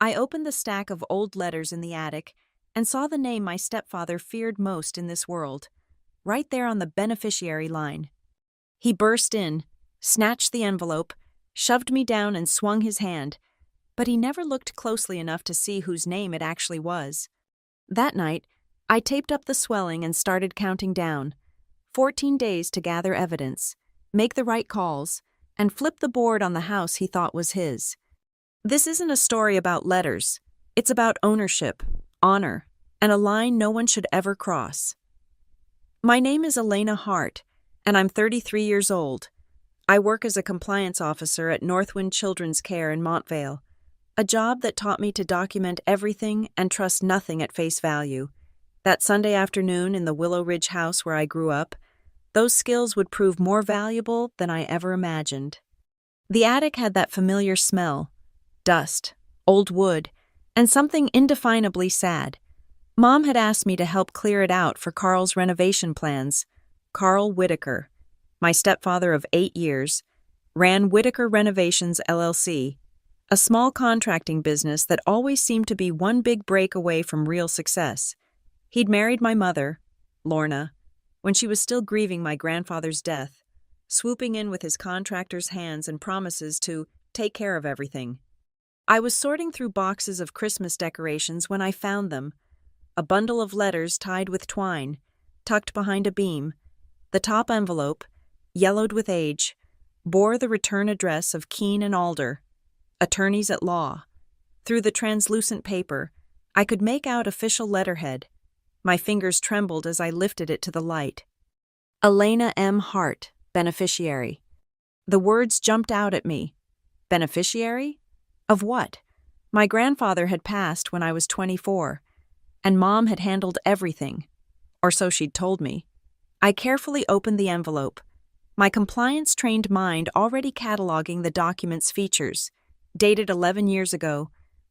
I opened the stack of old letters in the attic and saw the name my stepfather feared most in this world, right there on the beneficiary line. He burst in, snatched the envelope, shoved me down and swung his hand, but he never looked closely enough to see whose name it actually was. That night, I taped up the swelling and started counting down. 14 days to gather evidence, make the right calls, and flip the board on the house he thought was his. This isn't a story about letters. It's about ownership, honor, and a line no one should ever cross. My name is Elena Hart, and I'm 33 years old. I work as a compliance officer at Northwind Children's Care in Montvale, a job that taught me to document everything and trust nothing at face value. That Sunday afternoon in the Willow Ridge house where I grew up, those skills would prove more valuable than I ever imagined. The attic had that familiar smell, dust, old wood, and something indefinably sad. Mom had asked me to help clear it out for Carl's renovation plans. Carl Whitaker, my stepfather of 8 years, ran Whitaker Renovations LLC, a small contracting business that always seemed to be one big break away from real success. He'd married my mother, Lorna, when she was still grieving my grandfather's death, swooping in with his contractor's hands and promises to take care of everything. I was sorting through boxes of Christmas decorations when I found them, a bundle of letters tied with twine, tucked behind a beam. The top envelope, yellowed with age, bore the return address of Keene and Alder, attorneys at law. Through the translucent paper, I could make out official letterhead. My fingers trembled as I lifted it to the light. Elena M. Hart, beneficiary. The words jumped out at me. Beneficiary? Of what? My grandfather had passed when I was 24, and Mom had handled everything, or so she'd told me. I carefully opened the envelope, my compliance-trained mind already cataloging the document's features, dated 11 years ago,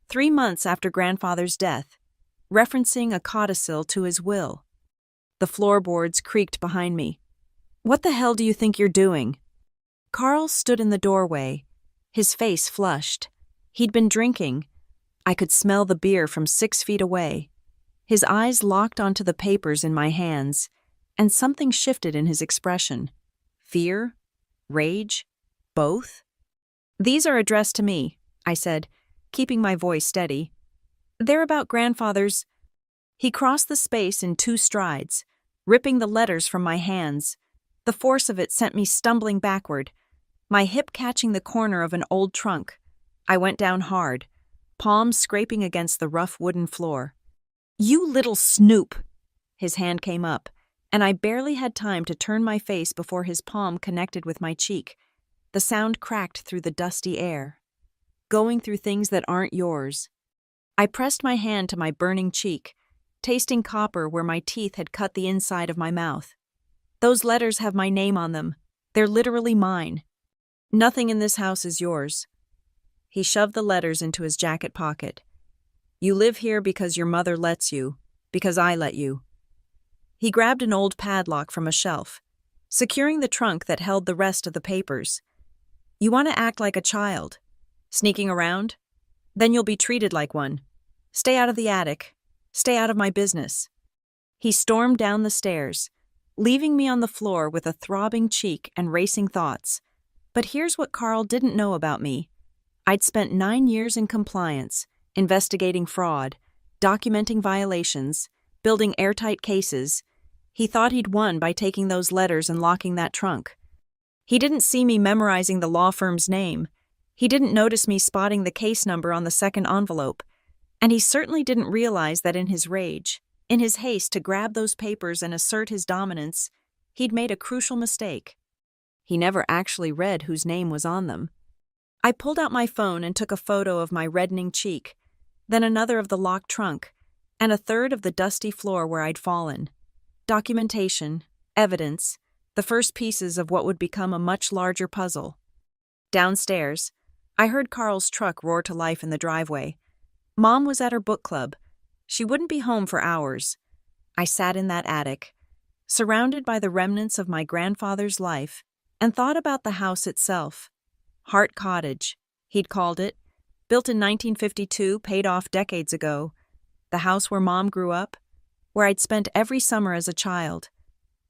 3 months after grandfather's death, referencing a codicil to his will. The floorboards creaked behind me. "What the hell do you think you're doing?" Carl stood in the doorway, his face flushed. He'd been drinking. I could smell the beer from 6 feet away. His eyes locked onto the papers in my hands, and something shifted in his expression. Fear? Rage? Both? "These are addressed to me," I said, keeping my voice steady. "They're about grandfather's—" He crossed the space in 2 strides, ripping the letters from my hands. The force of it sent me stumbling backward, my hip catching the corner of an old trunk. I went down hard, palms scraping against the rough wooden floor. "You little snoop!" His hand came up, and I barely had time to turn my face before his palm connected with my cheek. The sound cracked through the dusty air. "Going through things that aren't yours." I pressed my hand to my burning cheek, tasting copper where my teeth had cut the inside of my mouth. "Those letters have my name on them. They're literally mine. Nothing in this house is yours." He shoved the letters into his jacket pocket. "You live here because your mother lets you, because I let you." He grabbed an old padlock from a shelf, securing the trunk that held the rest of the papers. "You want to act like a child? Sneaking around? Then you'll be treated like one. Stay out of the attic. Stay out of my business." He stormed down the stairs, leaving me on the floor with a throbbing cheek and racing thoughts. But here's what Carl didn't know about me. I'd spent 9 years in compliance, investigating fraud, documenting violations, building airtight cases. He thought he'd won by taking those letters and locking that trunk. He didn't see me memorizing the law firm's name. He didn't notice me spotting the case number on the second envelope. And he certainly didn't realize that in his rage, in his haste to grab those papers and assert his dominance, he'd made a crucial mistake. He never actually read whose name was on them. I pulled out my phone and took a photo of my reddening cheek, then another of the locked trunk, and a third of the dusty floor where I'd fallen. Documentation, evidence, the first pieces of what would become a much larger puzzle. Downstairs, I heard Carl's truck roar to life in the driveway. Mom was at her book club. She wouldn't be home for hours. I sat in that attic, surrounded by the remnants of my grandfather's life, and thought about the house itself. Hart Cottage, he'd called it, Built in 1952, paid off decades ago. The house where Mom grew up, where I'd spent every summer as a child,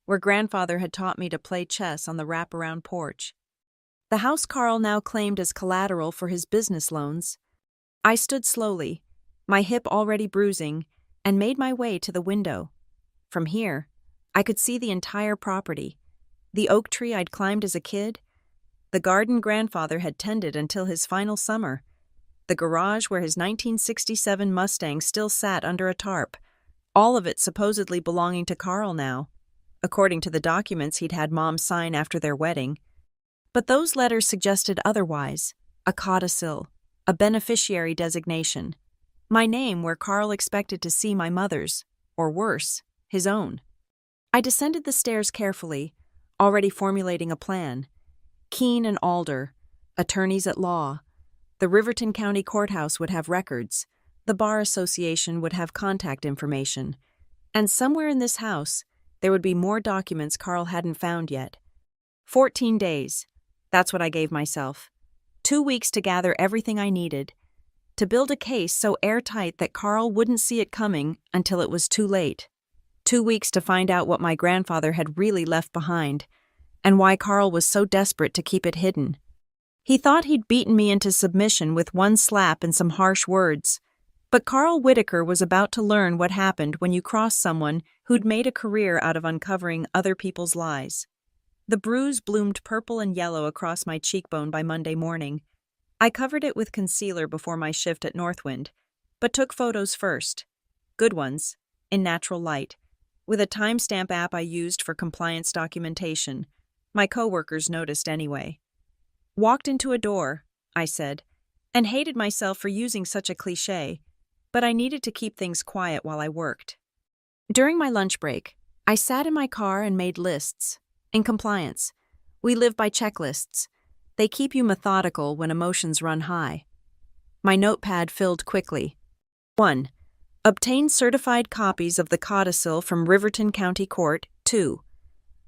where Grandfather had taught me to play chess on the wraparound porch. The house Carl now claimed as collateral for his business loans. I stood slowly, my hip already bruising, and made my way to the window. From here, I could see the entire property. The oak tree I'd climbed as a kid, the garden Grandfather had tended until his final summer, the garage where his 1967 Mustang still sat under a tarp, all of it supposedly belonging to Carl now, according to the documents he'd had Mom sign after their wedding. But those letters suggested otherwise: a codicil, a beneficiary designation, my name where Carl expected to see my mother's, or worse, his own. I descended the stairs carefully, already formulating a plan. Keene and Alder, attorneys at law. The Riverton County Courthouse would have records. The Bar Association would have contact information. And somewhere in this house, there would be more documents Carl hadn't found yet. 14 days. That's what I gave myself. 2 weeks to gather everything I needed. To build a case so airtight that Carl wouldn't see it coming until it was too late. 2 weeks to find out what my grandfather had really left behind, and why Carl was so desperate to keep it hidden. He thought he'd beaten me into submission with one slap and some harsh words. But Carl Whitaker was about to learn what happened when you cross someone who'd made a career out of uncovering other people's lies. The bruise bloomed purple and yellow across my cheekbone by Monday morning. I covered it with concealer before my shift at Northwind, but took photos first. Good ones, in natural light, with a timestamp app I used for compliance documentation. My coworkers noticed anyway. Walked into a door, I said, and hated myself for using such a cliché, but I needed to keep things quiet while I worked. During my lunch break, I sat in my car and made lists. In compliance, we live by checklists. They keep you methodical when emotions run high. My notepad filled quickly. 1. Obtain certified copies of the codicil from Riverton County Court. 2.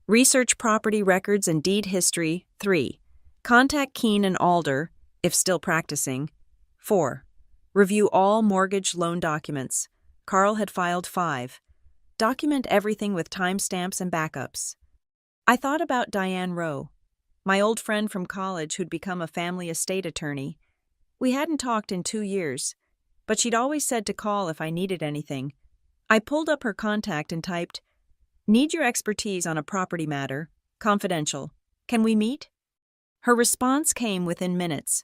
Research property records and deed history. 3. Contact Keene and Alder, if still practicing. 4. Review all mortgage loan documents. Carl had filed 5. Document everything with timestamps and backups. I thought about Diane Rowe, my old friend from college who'd become a family estate attorney. We hadn't talked in 2 years, but she'd always said to call if I needed anything. I pulled up her contact and typed, "Need your expertise on a property matter. Confidential. Can we meet?" Her response came within minutes.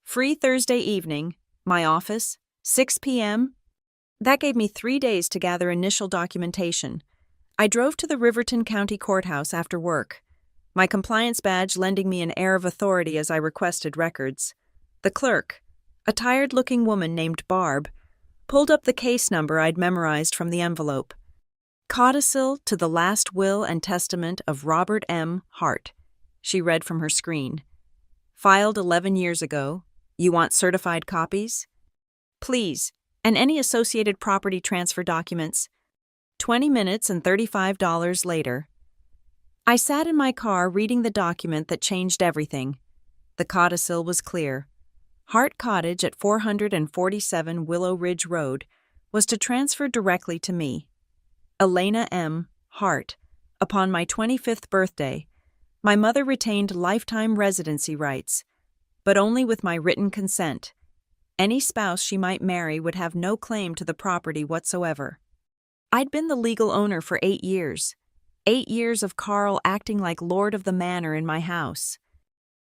"Free Thursday evening. My office. 6 p.m." That gave me 3 days to gather initial documentation. I drove to the Riverton County Courthouse after work, my compliance badge lending me an air of authority as I requested records. The clerk, a tired-looking woman named Barb, pulled up the case number I'd memorized from the envelope. "Codicil to the last will and testament of Robert M. Hart," she read from her screen. "Filed 11 years ago. You want certified copies?" "Please, and any associated property transfer documents." 20 minutes and $35 later. I sat in my car reading the document that changed everything. The codicil was clear. Hart Cottage at 447 Willow Ridge Road was to transfer directly to me, Elena M. Hart. Upon my 25th birthday, my mother retained lifetime residency rights, but only with my written consent. Any spouse she might marry would have no claim to the property whatsoever. I'd been the legal owner for 8 years. 8 years of Carl acting like lord of the manor in my house.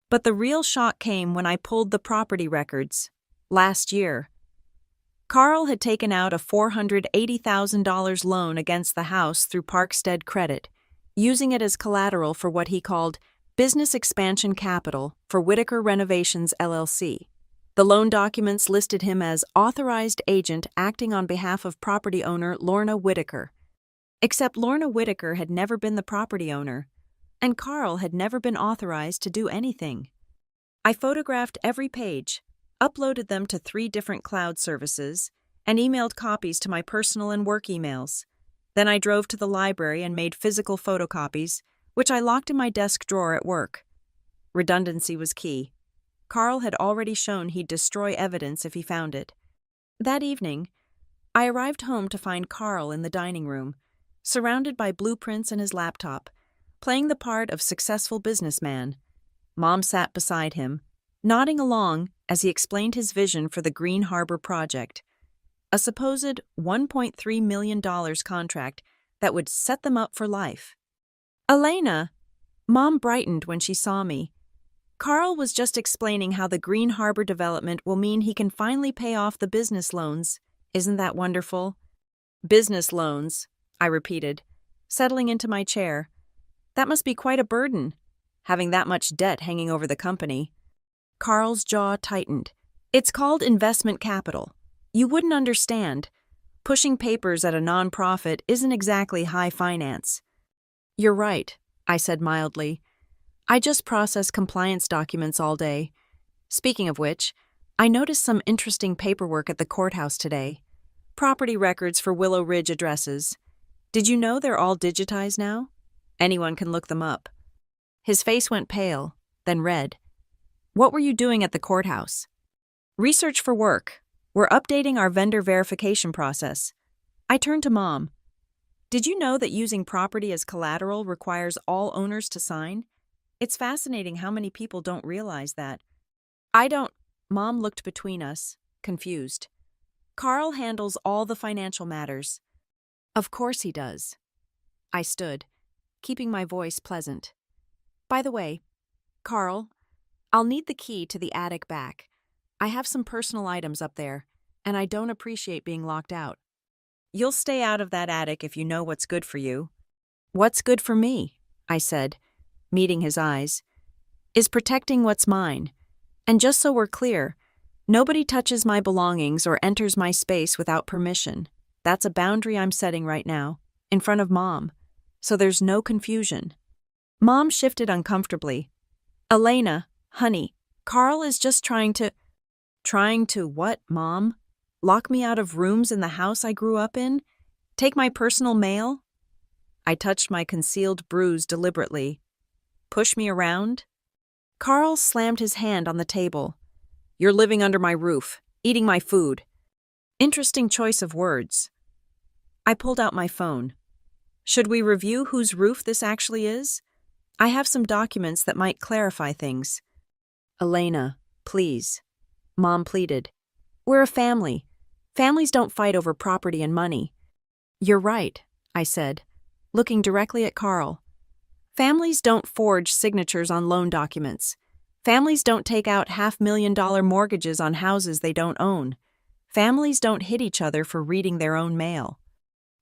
But the real shock came when I pulled the property records. Last year, Carl had taken out a $480,000 loan against the house through Parkstead Credit, using it as collateral for what he called business expansion capital for Whitaker Renovations LLC. The loan documents listed him as authorized agent acting on behalf of property owner Lorna Whitaker. Except Lorna Whitaker had never been the property owner, and Carl had never been authorized to do anything. I photographed every page, uploaded them to 3 different cloud services, and emailed copies to my personal and work emails. Then I drove to the library and made physical photocopies, which I locked in my desk drawer at work. Redundancy was key. Carl had already shown he'd destroy evidence if he found it. That evening, I arrived home to find Carl in the dining room, surrounded by blueprints and his laptop, playing the part of successful businessman. Mom sat beside him, nodding along as he explained his vision for the Green Harbor project, a supposed $1.3 million contract that would set them up for life. Elena, Mom brightened when she saw me. Carl was just explaining how the Green Harbor development will mean he can finally pay off the business loans. Isn't that wonderful? Business loans, I repeated, settling into my chair. That must be quite a burden, having that much debt hanging over the company. Carl's jaw tightened. It's called investment capital. You wouldn't understand. Pushing papers at a nonprofit isn't exactly high finance. You're right, I said mildly. I just process compliance documents all day. Speaking of which, I noticed some interesting paperwork at the courthouse today. Property records for Willow Ridge addresses. Did you know they're all digitized now? Anyone can look them up. His face went pale, then red. What were you doing at the courthouse? Research for work. We're updating our vendor verification process. I turned to Mom. Did you know that using property as collateral requires all owners to sign? It's fascinating how many people don't realize that. I don't. Mom looked between us, confused. Carl handles all the financial matters. Of course he does. I stood, keeping my voice pleasant. By the way, Carl, I'll need the key to the attic back. I have some personal items up there, and I don't appreciate being locked out. You'll stay out of that attic if you know what's good for you. What's good for me, I said, meeting his eyes, is protecting what's mine. And just so we're clear, nobody touches my belongings or enters my space without permission. That's a boundary I'm setting right now, in front of Mom, so there's no confusion. Mom shifted uncomfortably. Elena, honey, Carl is just trying to... Trying to what, Mom? Lock me out of rooms in the house I grew up in? Take my personal mail? I touched my concealed bruise deliberately. Push me around? Carl slammed his hand on the table. You're living under my roof, eating my food. Interesting choice of words. I pulled out my phone. Should we review whose roof this actually is? I have some documents that might clarify things. Elena, please. Mom pleaded. We're a family. Families don't fight over property and money. You're right, I said, looking directly at Carl. Families don't forge signatures on loan documents. Families don't take out $500,000 mortgages on houses they don't own. Families don't hit each other for reading their own mail.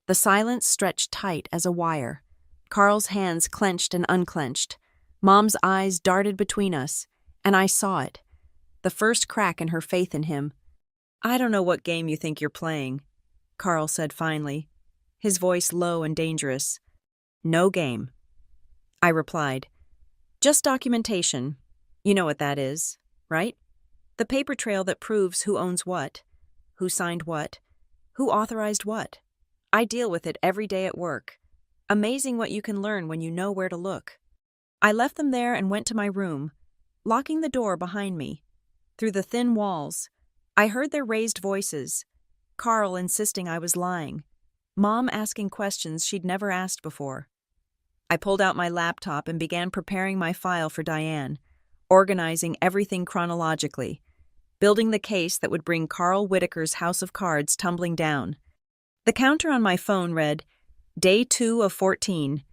The silence stretched tight as a wire. Carl's hands clenched and unclenched. Mom's eyes darted between us, and I saw it. The first crack in her faith in him. I don't know what game you think you're playing, Carl said finally, his voice low and dangerous. No game. I replied. Just documentation. You know what that is, right? The paper trail that proves who owns what, who signed what, who authorized what. I deal with it every day at work. Amazing what you can learn when you know where to look. I left them there and went to my room, locking the door behind me. Through the thin walls, I heard their raised voices, Carl insisting I was lying, Mom asking questions she'd never asked before. I pulled out my laptop and began preparing my file for Diane, organizing everything chronologically, building the case that would bring Carl Whitaker's house of cards tumbling down. The counter on my phone read, Day 2 of 14.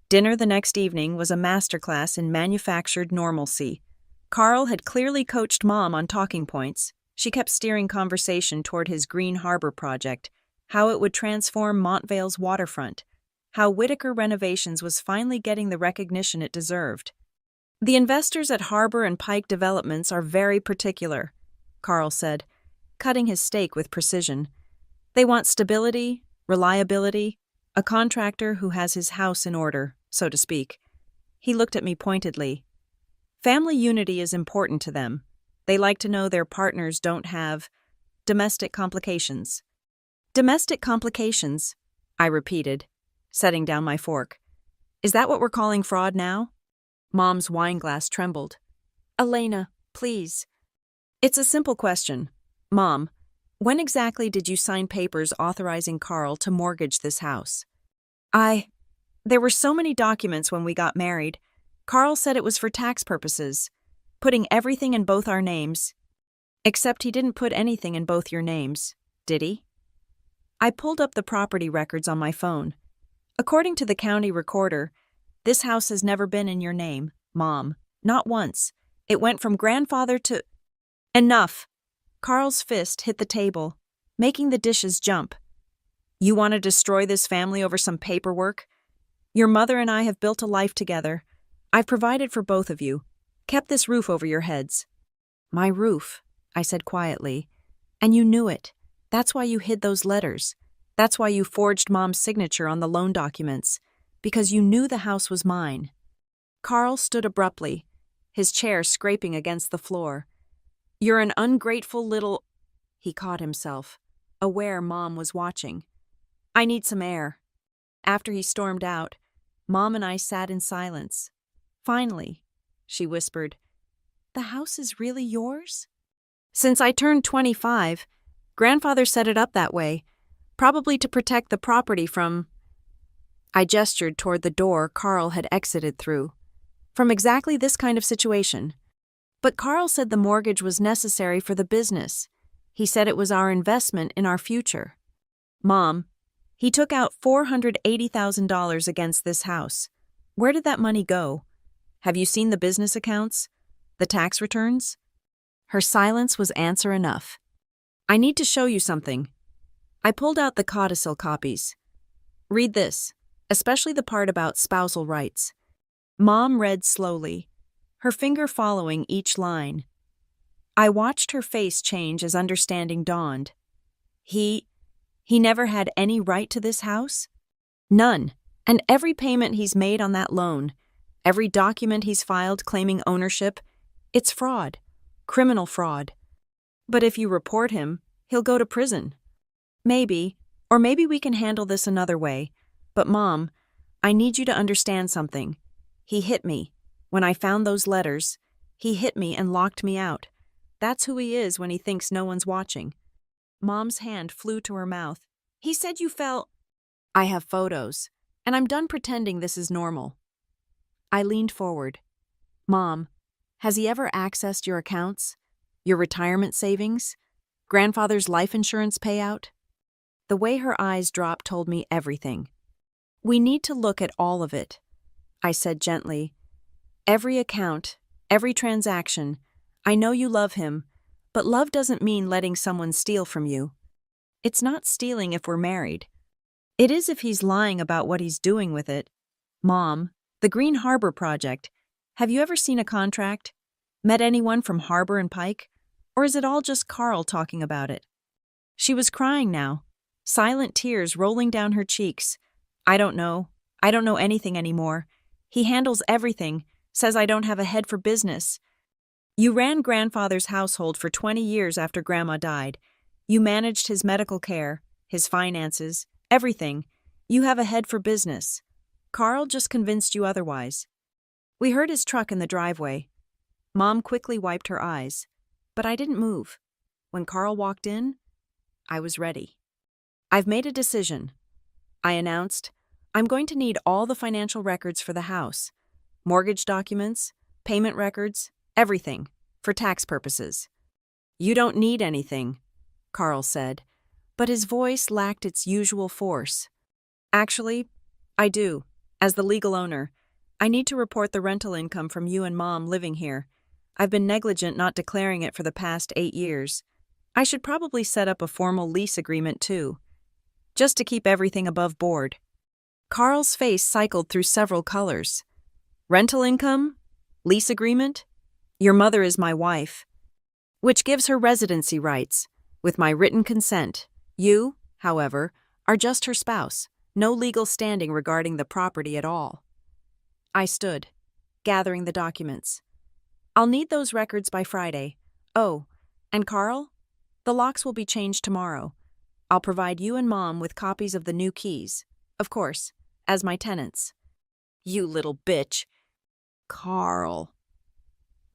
Dinner the next evening was a masterclass in manufactured normalcy. Carl had clearly coached Mom on talking points. She kept steering conversation toward his Green Harbor project, how it would transform Montvale's waterfront, how Whitaker Renovations was finally getting the recognition it deserved. The investors at Harbor and Pike Developments are very particular, Carl said, cutting his steak with precision. They want stability, reliability, a contractor who has his house in order, so to speak. He looked at me pointedly. Family unity is important to them. They like to know their partners don't have domestic complications. Domestic complications, I repeated, setting down my fork. Is that what we're calling fraud now? Mom's wineglass trembled. Elena, Please. It's a simple question. Mom, when exactly did you sign papers authorizing Carl to mortgage this house? There were so many documents when we got married. Carl said it was for tax purposes, putting everything in both our names. Except he didn't put anything in both your names, did he? I pulled up the property records on my phone. According to the county recorder, this house has never been in your name, Mom. Not once. It went from grandfather to… Enough! Carl's fist hit the table, making the dishes jump. You want to destroy this family over some paperwork? Your mother and I have built a life together. I've provided for both of you, kept this roof over your heads. My roof, I said quietly. And you knew it. That's why you hid those letters. That's why you forged Mom's signature on the loan documents. Because you knew the house was mine. Carl stood abruptly, his chair scraping against the floor. You're an ungrateful little… He caught himself, aware Mom was watching. I need some air. After he stormed out, Mom and I sat in silence. Finally, she whispered, The house is really yours? Since I turned 25, Grandfather set it up that way, probably to protect the property from… I gestured toward the door Carl had exited through. From exactly this kind of situation. But Carl said the mortgage was necessary for the business. He said it was our investment in our future. Mom, he took out $480,000 against this house. Where did that money go? Have you seen the business accounts? The tax returns? Her silence was answer enough. I need to show you something. I pulled out the codicil copies. Read this, especially the part about spousal rights. Mom read slowly, her finger following each line. I watched her face change as understanding dawned. He never had any right to this house? None. And every payment he's made on that loan, every document he's filed claiming ownership, it's fraud. Criminal fraud. But if you report him, he'll go to prison. Maybe, or maybe we can handle this another way. But Mom, I need you to understand something. He hit me. When I found those letters, he hit me and locked me out. That's who he is when he thinks no one's watching. Mom's hand flew to her mouth. He said you fell… I have photos, and I'm done pretending this is normal. I leaned forward. Mom, has he ever accessed your accounts? Your retirement savings? Grandfather's life insurance payout? The way her eyes dropped told me everything. We need to look at all of it, I said gently. Every account, every transaction. I know you love him, but love doesn't mean letting someone steal from you. It's not stealing if we're married. It is if he's lying about what he's doing with it. Mom, the Green Harbor Project. Have you ever seen a contract? Met anyone from Harbor and Pike? Or is it all just Carl talking about it? She was crying now, silent tears rolling down her cheeks. I don't know anything anymore. He handles everything, says I don't have a head for business. You ran Grandfather's household for 20 years after Grandma died. You managed his medical care, his finances, everything. You have a head for business. Carl just convinced you otherwise. We heard his truck in the driveway. Mom quickly wiped her eyes, but I didn't move. When Carl walked in, I was ready. I've made a decision, I announced. I'm going to need all the financial records for the house. Mortgage documents, payment records, everything, for tax purposes. You don't need anything, Carl said, but his voice lacked its usual force. Actually, I do. As the legal owner, I need to report the rental income from you and Mom living here. I've been negligent not declaring it for the past 8 years. I should probably set up a formal lease agreement too, just to keep everything above board. Carl's face cycled through several colors. Rental income? Lease agreement? Your mother is my wife, which gives her residency rights, with my written consent. You, however, are just her spouse, no legal standing regarding the property at all. I stood, gathering the documents. I'll need those records by Friday. Oh, and Carl? The locks will be changed tomorrow. I'll provide you and Mom with copies of the new keys, of course, as my tenants. You little bitch. Carl.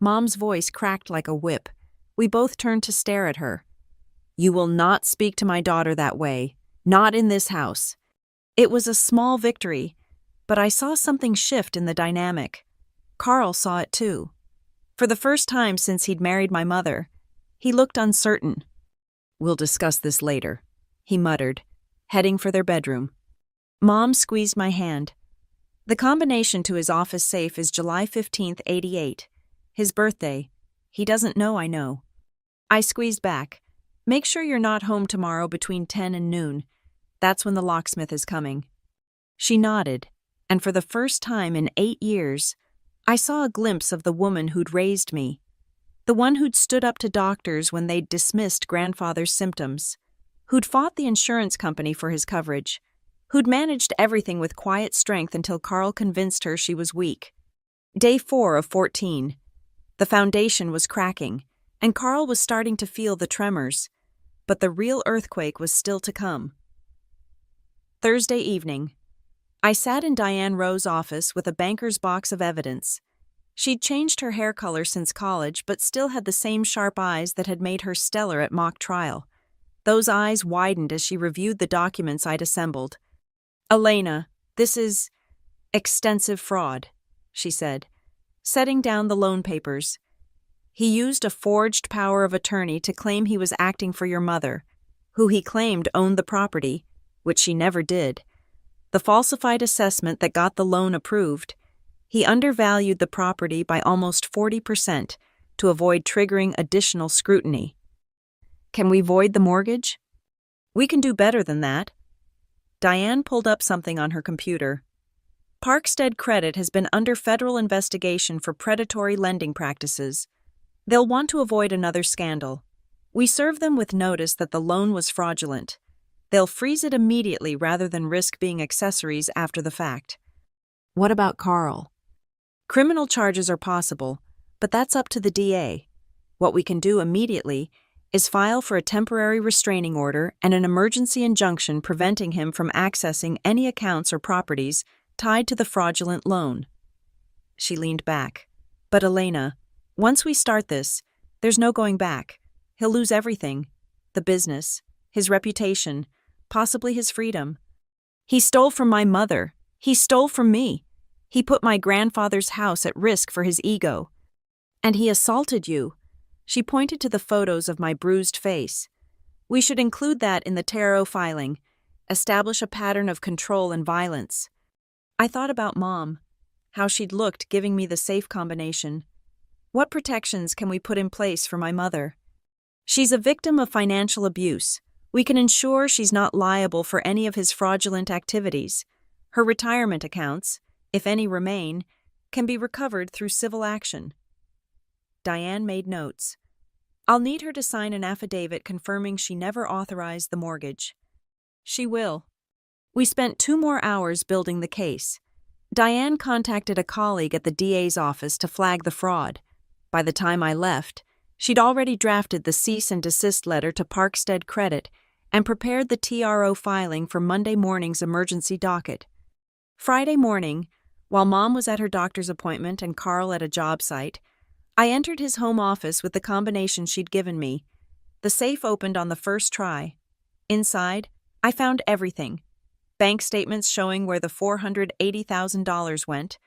Mom's voice cracked like a whip. We both turned to stare at her. "You will not speak to my daughter that way. Not in this house." It was a small victory, but I saw something shift in the dynamic. Carl saw it too. For the first time since he'd married my mother, he looked uncertain. "We'll discuss this later," he muttered, heading for their bedroom. Mom squeezed my hand. The combination to his office safe is July 15th, '88. His birthday. He doesn't know I know. I squeezed back. "Make sure you're not home tomorrow between 10 and noon. That's when the locksmith is coming." She nodded, and for the first time in 8 years, I saw a glimpse of the woman who'd raised me. The one who'd stood up to doctors when they'd dismissed grandfather's symptoms. Who'd fought the insurance company for his coverage. Who'd managed everything with quiet strength until Carl convinced her she was weak. Day 4 of 14. The foundation was cracking, and Carl was starting to feel the tremors. But the real earthquake was still to come. Thursday evening. I sat in Diane Rowe's office with a banker's box of evidence. She'd changed her hair color since college, but still had the same sharp eyes that had made her stellar at mock trial. Those eyes widened as she reviewed the documents I'd assembled. "Elena, this is extensive fraud," she said, setting down the loan papers. "He used a forged power of attorney to claim he was acting for your mother, who he claimed owned the property, which she never did. The falsified assessment that got the loan approved. He undervalued the property by almost 40% to avoid triggering additional scrutiny." "Can we void the mortgage?" "We can do better than that." Diane pulled up something on her computer. "Parkstead Credit has been under federal investigation for predatory lending practices. They'll want to avoid another scandal. We serve them with notice that the loan was fraudulent. They'll freeze it immediately rather than risk being accessories after the fact." "What about Carl?" "Criminal charges are possible, but that's up to the DA. What we can do immediately is file for a temporary restraining order and an emergency injunction preventing him from accessing any accounts or properties tied to the fraudulent loan." She leaned back. "But Elena, once we start this, there's no going back. He'll lose everything. The business, his reputation, possibly his freedom. He stole from my mother. He stole from me. He put my grandfather's house at risk for his ego. And he assaulted you." She pointed to the photos of my bruised face. "We should include that in the tarot filing, establish a pattern of control and violence." I thought about Mom, how she'd looked giving me the safe combination. What protections can we put in place for my mother? She's a victim of financial abuse. We can ensure she's not liable for any of his fraudulent activities. Her retirement accounts, if any remain, can be recovered through civil action. Diane made notes. "I'll need her to sign an affidavit confirming she never authorized the mortgage." "She will." We spent 2 more hours building the case. Diane contacted a colleague at the DA's office to flag the fraud. By the time I left, she'd already drafted the cease and desist letter to Parkstead Credit and prepared the TRO filing for Monday morning's emergency docket. Friday morning, while Mom was at her doctor's appointment and Carl at a job site, I entered his home office with the combination she'd given me. The safe opened on the first try. Inside, I found everything. Bank statements showing where the $480,000 went,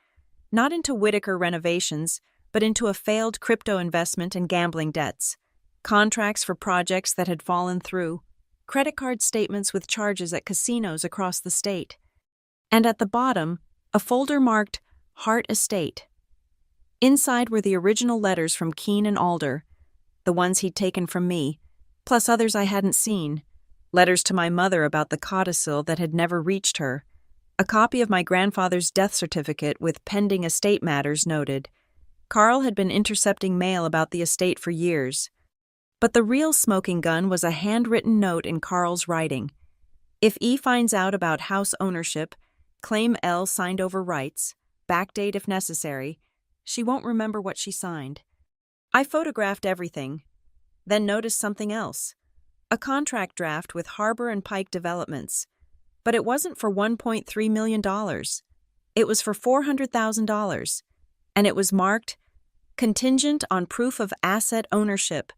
not into Whitaker renovations, but into a failed crypto investment and gambling debts. Contracts for projects that had fallen through. Credit card statements with charges at casinos across the state. And at the bottom, a folder marked Hart Estate. Inside were the original letters from Keene and Alder, the ones he'd taken from me, plus others I hadn't seen. Letters to my mother about the codicil that had never reached her. A copy of my grandfather's death certificate with pending estate matters noted. Carl had been intercepting mail about the estate for years. But the real smoking gun was a handwritten note in Carl's writing. If E finds out about house ownership, claim L signed over rights, backdate if necessary, she won't remember what she signed. I photographed everything, then noticed something else. A contract draft with Harbor and Pike Developments. But it wasn't for $1.3 million. It was for $400,000. And it was marked contingent on proof of asset ownership.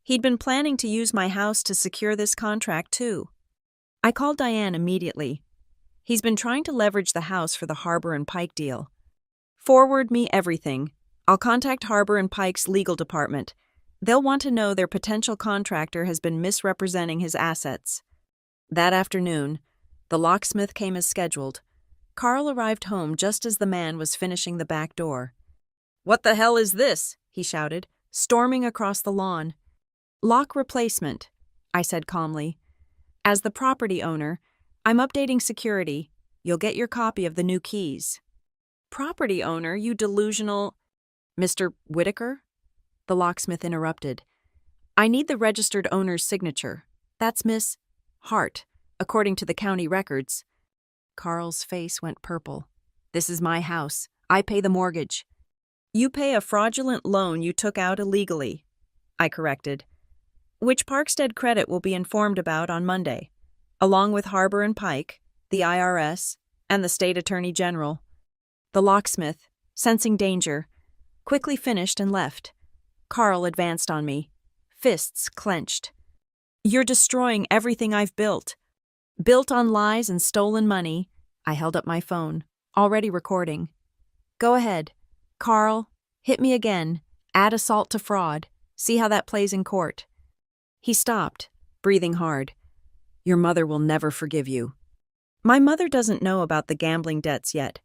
He'd been planning to use my house to secure this contract, too. I called Diane immediately. He's been trying to leverage the house for the Harbor and Pike deal. Forward me everything. I'll contact Harbor and Pike's legal department. They'll want to know their potential contractor has been misrepresenting his assets. That afternoon, the locksmith came as scheduled. Carl arrived home just as the man was finishing the back door. "What the hell is this?" he shouted, storming across the lawn. "Lock replacement," I said calmly. "As the property owner, I'm updating security. You'll get your copy of the new keys." "Property owner, you delusional—" "Mr. Whitaker?" The locksmith interrupted. "I need the registered owner's signature. That's Miss Hart, according to the county records." Carl's face went purple. "This is my house. I pay the mortgage." "You pay a fraudulent loan you took out illegally," I corrected, "which Parkstead Credit will be informed about on Monday, along with Harbor and Pike, the IRS, and the State Attorney General." The locksmith, sensing danger, quickly finished and left. Carl advanced on me, fists clenched. "You're destroying everything I've built. Built on lies and stolen money." I held up my phone, already recording. "Go ahead. Carl, hit me again. Add assault to fraud. See how that plays in court." He stopped, breathing hard. "Your mother will never forgive you." "My mother doesn't know about the gambling debts yet,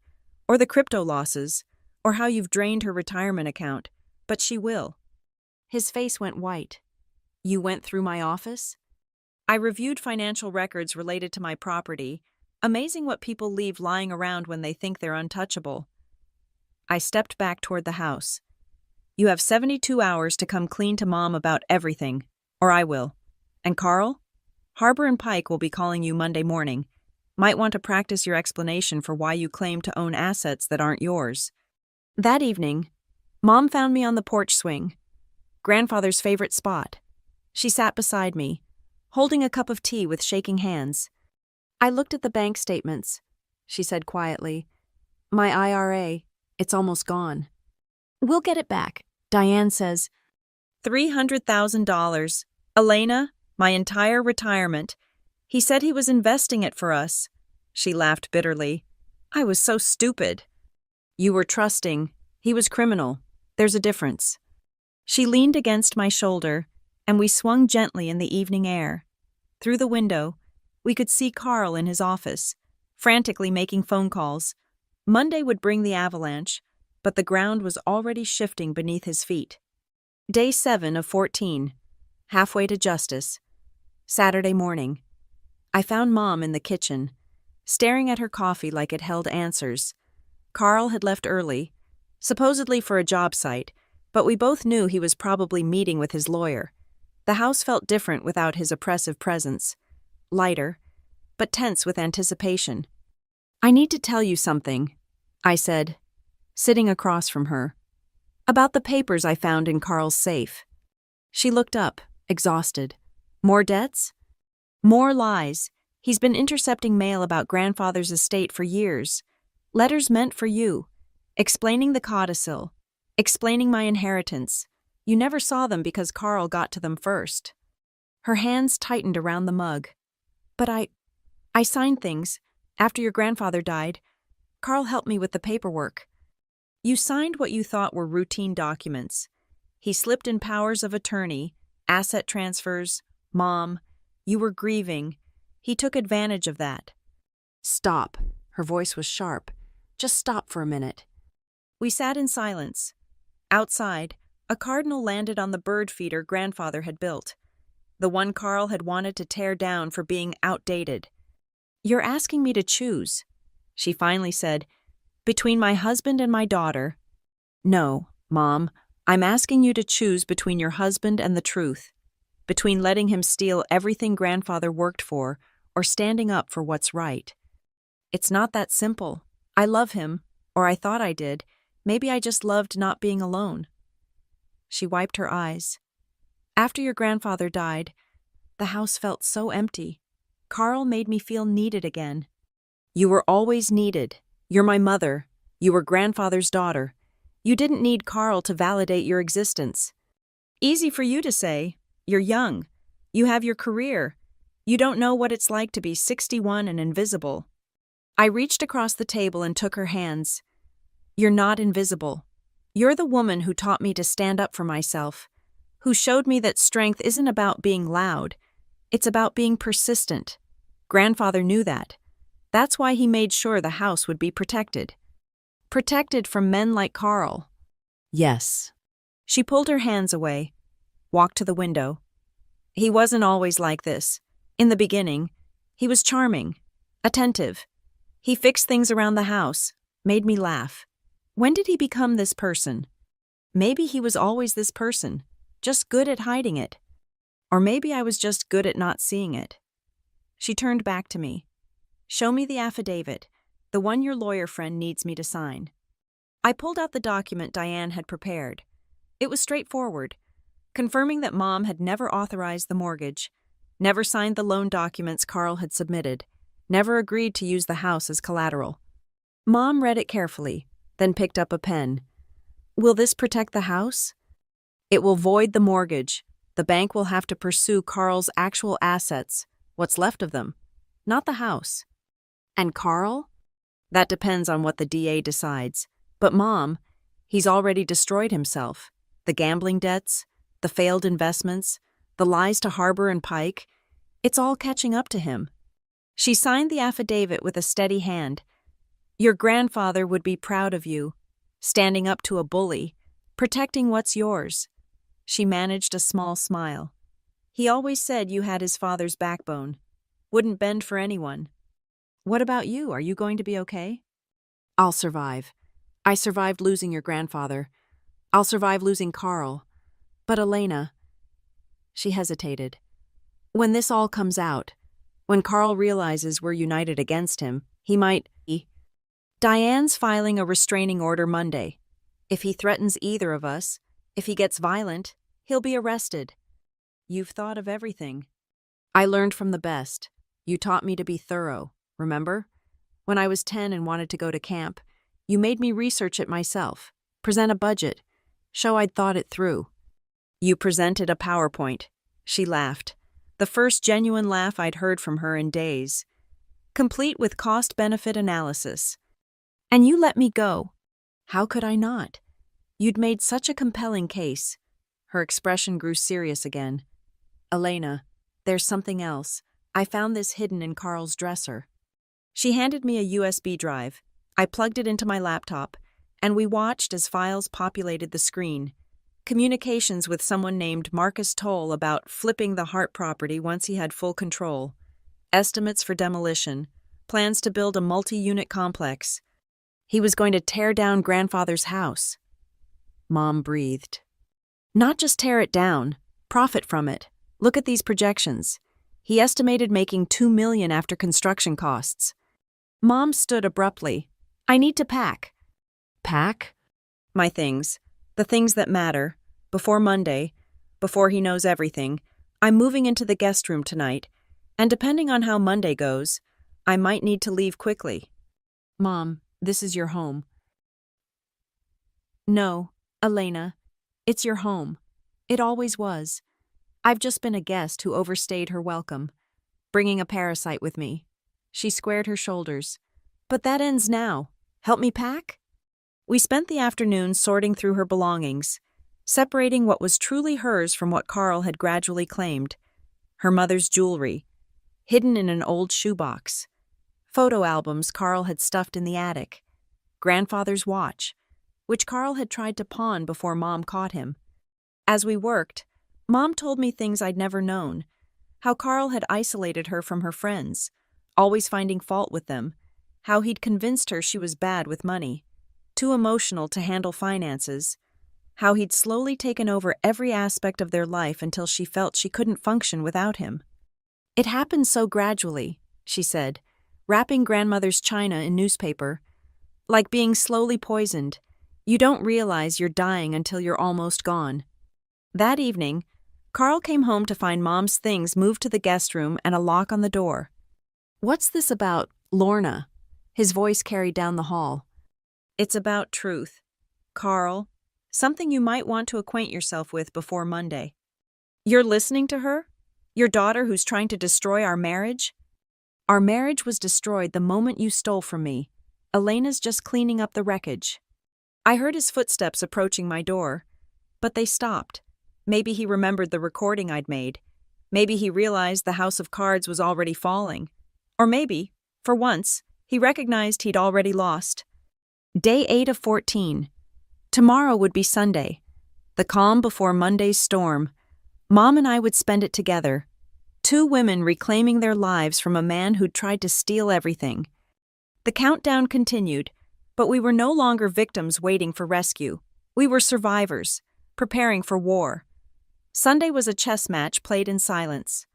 or the crypto losses, or how you've drained her retirement account, but she will." His face went white. "You went through my office?" "I reviewed financial records related to my property. Amazing what people leave lying around when they think they're untouchable." I stepped back toward the house. "You have 72 hours to come clean to Mom about everything, or I will. And Carl? Harbor and Pike will be calling you Monday morning. Might want to practice your explanation for why you claim to own assets that aren't yours." That evening, Mom found me on the porch swing, Grandfather's favorite spot. She sat beside me, holding a cup of tea with shaking hands. "I looked at the bank statements," she said quietly. "My IRA, it's almost gone." "We'll get it back," Diane says. $300,000. Elena, my entire retirement. He said he was investing it for us." She laughed bitterly. "I was so stupid." "You were trusting. He was criminal. There's a difference." She leaned against my shoulder, and we swung gently in the evening air. Through the window, we could see Carl in his office, frantically making phone calls. Monday would bring the avalanche, but the ground was already shifting beneath his feet. Day 7 of 14, halfway to justice. Saturday morning. I found Mom in the kitchen, staring at her coffee like it held answers. Carl had left early, supposedly for a job site, but we both knew he was probably meeting with his lawyer. The house felt different without his oppressive presence. Lighter, but tense with anticipation. "I need to tell you something," I said, sitting across from her. "About the papers I found in Carl's safe." She looked up, exhausted. "More debts?" "More lies. He's been intercepting mail about Grandfather's estate for years. Letters meant for you. Explaining the codicil. Explaining my inheritance. You never saw them because Carl got to them first." Her hands tightened around the mug. "But I signed things. After your grandfather died, Carl helped me with the paperwork." "You signed what you thought were routine documents. He slipped in powers of attorney, asset transfers, Mom. You were grieving. He took advantage of that." "Stop." Her voice was sharp. "Just stop for a minute." We sat in silence. Outside, a cardinal landed on the bird feeder Grandfather had built, the one Carl had wanted to tear down for being outdated. "You're asking me to choose," she finally said, "between my husband and my daughter." "No, Mom, I'm asking you to choose between your husband and the truth, between letting him steal everything Grandfather worked for or standing up for what's right. It's not that simple. I love him, or I thought I did. Maybe I just loved not being alone." She wiped her eyes. "After your grandfather died, the house felt so empty. Carl made me feel needed again." "You were always needed. You're my mother. You were Grandfather's daughter. You didn't need Carl to validate your existence. Easy for you to say. You're young. You have your career. You don't know what it's like to be 61 and invisible. I reached across the table and took her hands. You're not invisible. You're the woman who taught me to stand up for myself, who showed me that strength isn't about being loud. It's about being persistent. Grandfather knew that. That's why he made sure the house would be protected. Protected from men like Carl. Yes. She pulled her hands away, walked to the window. He wasn't always like this. In the beginning, he was charming, attentive. He fixed things around the house, made me laugh. When did he become this person? Maybe he was always this person, just good at hiding it. Or maybe I was just good at not seeing it. She turned back to me. Show me the affidavit, the one your lawyer friend needs me to sign. I pulled out the document Diane had prepared. It was straightforward, confirming that Mom had never authorized the mortgage, never signed the loan documents Carl had submitted, never agreed to use the house as collateral. Mom read it carefully, then picked up a pen. Will this protect the house? It will void the mortgage. The bank will have to pursue Carl's actual assets, what's left of them, not the house. And Carl? That depends on what the DA decides. But Mom, he's already destroyed himself. The gambling debts, the failed investments, the lies to Harbor and Pike, it's all catching up to him. She signed the affidavit with a steady hand. Your grandfather would be proud of you, standing up to a bully, protecting what's yours. She managed a small smile. He always said you had his father's backbone. Wouldn't bend for anyone. What about you? Are you going to be okay? I'll survive. I survived losing your grandfather. I'll survive losing Carl. But Elena... She hesitated. When this all comes out, when Carl realizes we're united against him, he might... Diane's filing a restraining order Monday. If he threatens either of us, if he gets violent, he'll be arrested. You've thought of everything. I learned from the best. You taught me to be thorough, remember? When I was 10 and wanted to go to camp, you made me research it myself, present a budget, show I'd thought it through. You presented a PowerPoint. She laughed, the first genuine laugh I'd heard from her in days, complete with cost-benefit analysis. And you let me go. How could I not? You'd made such a compelling case. Her expression grew serious again. Elena, there's something else. I found this hidden in Carl's dresser. She handed me a USB drive. I plugged it into my laptop, and we watched as files populated the screen. Communications with someone named Marcus Toll about flipping the Hart property once he had full control. Estimates for demolition. Plans to build a multi-unit complex. He was going to tear down grandfather's house. Mom breathed. Not just tear it down, profit from it. Look at these projections. He estimated making $2 million after construction costs. Mom stood abruptly. I need to pack. Pack? My things. The things that matter. Before Monday, before he knows everything, I'm moving into the guest room tonight, and depending on how Monday goes, I might need to leave quickly. Mom, this is your home. No, Elena, it's your home. It always was. I've just been a guest who overstayed her welcome, bringing a parasite with me. She squared her shoulders. But that ends now. Help me pack? We spent the afternoon sorting through her belongings, separating what was truly hers from what Carl had gradually claimed. Her mother's jewelry, hidden in an old shoebox. Photo albums Carl had stuffed in the attic. Grandfather's watch, which Carl had tried to pawn before Mom caught him. As we worked, Mom told me things I'd never known. How Carl had isolated her from her friends, always finding fault with them. How he'd convinced her she was bad with money, too emotional to handle finances. How he'd slowly taken over every aspect of their life until she felt she couldn't function without him. It happened so gradually, she said, wrapping grandmother's china in newspaper. Like being slowly poisoned. You don't realize you're dying until you're almost gone. That evening, Carl came home to find Mom's things moved to the guest room and a lock on the door. What's this about, Lorna? His voice carried down the hall. It's about truth. Carl, something you might want to acquaint yourself with before Monday. You're listening to her? Your daughter who's trying to destroy our marriage? Our marriage was destroyed the moment you stole from me. Elena's just cleaning up the wreckage. I heard his footsteps approaching my door, but they stopped. Maybe he remembered the recording I'd made. Maybe he realized the house of cards was already falling. Or maybe, for once, he recognized he'd already lost. Day 8 of 14. Tomorrow would be Sunday. The calm before Monday's storm. Mom and I would spend it together. Two women reclaiming their lives from a man who'd tried to steal everything. The countdown continued, but we were no longer victims waiting for rescue. We were survivors, preparing for war. Sunday was a chess match played in silence.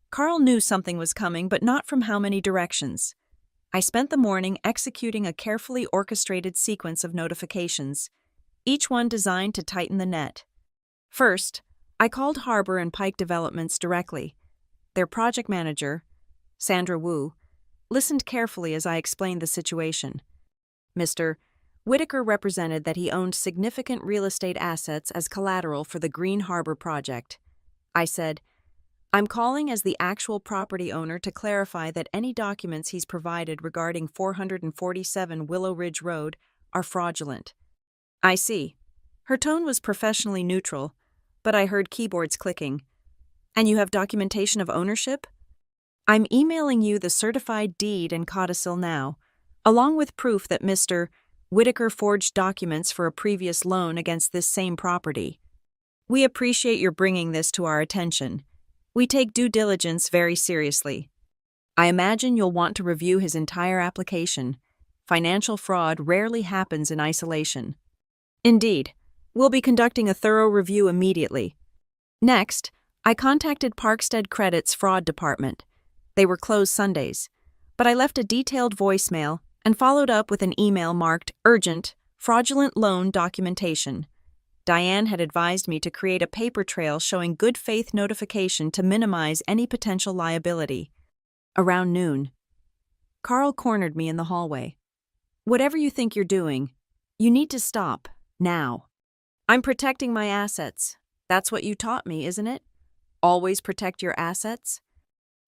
Carl knew something was coming, but not from how many directions. I spent the morning executing a carefully orchestrated sequence of notifications, each one designed to tighten the net. First, I called Harbor and Pike Developments directly. Their project manager, Sandra Wu, listened carefully as I explained the situation. Mr. Whitaker represented that he owned significant real estate assets as collateral for the Green Harbor project. I said, I'm calling as the actual property owner to clarify that any documents he's provided regarding 447 Willow Ridge Road are fraudulent. I see. Her tone was professionally neutral, but I heard keyboards clicking. And you have documentation of ownership? I'm emailing you the certified deed and codicil now, along with proof that Mr. Whitaker forged documents for a previous loan against this same property. We appreciate your bringing this to our attention. We take due diligence very seriously. I imagine you'll want to review his entire application. Financial fraud rarely happens in isolation. Indeed, we'll be conducting a thorough review immediately. Next, I contacted Parkstead Credit's fraud department. They were closed Sundays, but I left a detailed voicemail and followed up with an email marked Urgent, Fraudulent Loan Documentation. Diane had advised me to create a paper trail showing good faith notification to minimize any potential liability. Around noon, Carl cornered me in the hallway. Whatever you think you're doing, you need to stop, now. I'm protecting my assets. That's what you taught me, isn't it? Always protect your assets?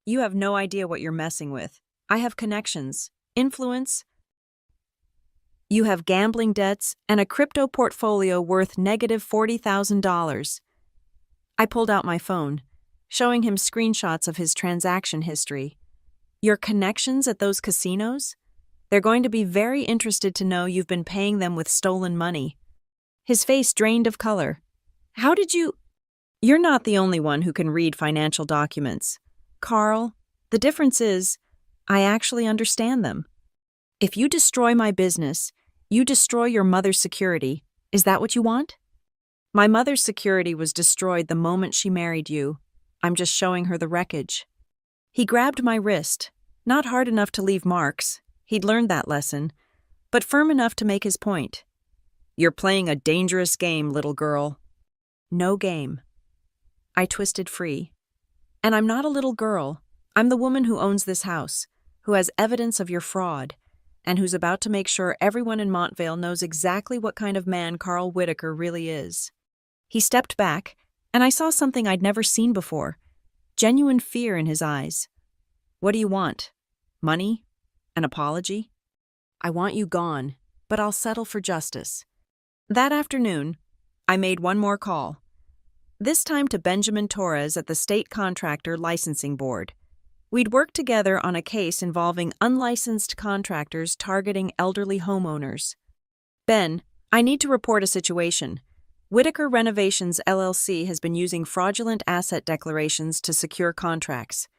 You have no idea what you're messing with. I have connections, influence. You have gambling debts and a crypto portfolio worth negative $40,000. I pulled out my phone, showing him screenshots of his transaction history. Your connections at those casinos? They're going to be very interested to know you've been paying them with stolen money. His face drained of color. How did you? You're not the only one who can read financial documents. Carl, the difference is, I actually understand them. If you destroy my business, you destroy your mother's security. Is that what you want? My mother's security was destroyed the moment she married you. I'm just showing her the wreckage. He grabbed my wrist, not hard enough to leave marks. He'd learned that lesson, but firm enough to make his point. You're playing a dangerous game, little girl. No game. I twisted free. And I'm not a little girl. I'm the woman who owns this house, who has evidence of your fraud, and who's about to make sure everyone in Montvale knows exactly what kind of man Carl Whitaker really is. He stepped back, and I saw something I'd never seen before. Genuine fear in his eyes. What do you want? Money? An apology? I want you gone, but I'll settle for justice. That afternoon, I made one more call. This time to Benjamin Torres at the State Contractor Licensing Board. We'd worked together on a case involving unlicensed contractors targeting elderly homeowners. Ben, I need to report a situation. Whitaker Renovations LLC has been using fraudulent asset declarations to secure contracts.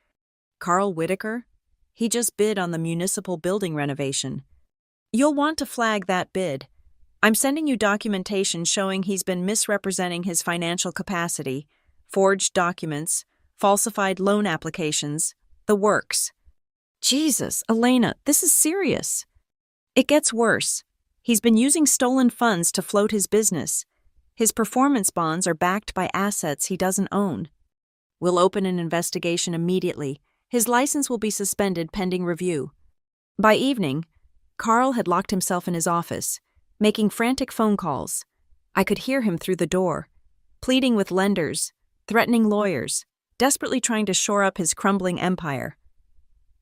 Carl Whitaker? He just bid on the municipal building renovation. You'll want to flag that bid. I'm sending you documentation showing he's been misrepresenting his financial capacity, forged documents, falsified loan applications, the works. Jesus, Elena, this is serious. It gets worse. He's been using stolen funds to float his business. His performance bonds are backed by assets he doesn't own. We'll open an investigation immediately. His license will be suspended pending review. By evening, Carl had locked himself in his office. making frantic phone calls. I could hear him through the door, pleading with lenders, threatening lawyers, desperately trying to shore up his crumbling empire.